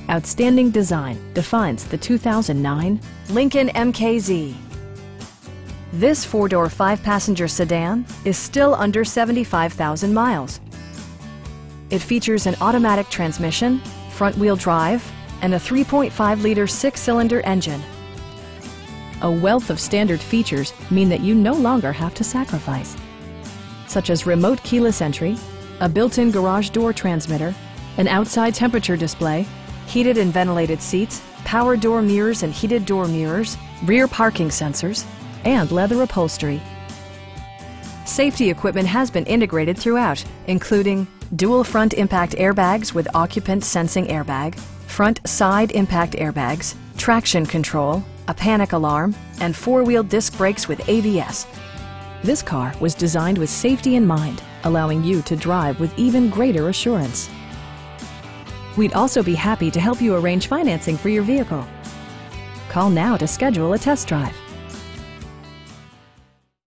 Outstanding design defines the 2009 Lincoln MKZ. This four-door, five-passenger sedan is still under 75,000 miles. It features an automatic transmission, front-wheel drive, and a 3.5-liter six-cylinder engine. A wealth of standard features mean that you no longer have to sacrifice, such as remote keyless entry, a built-in garage door transmitter, an outside temperature display, heated and ventilated seats, power door mirrors and heated door mirrors, rear parking sensors, and leather upholstery. Safety equipment has been integrated throughout, including dual front impact airbags with occupant sensing airbag, front side impact airbags, traction control, a panic alarm, and four-wheel disc brakes with ABS. This car was designed with safety in mind, allowing you to drive with even greater assurance. We'd also be happy to help you arrange financing for your vehicle. Call now to schedule a test drive.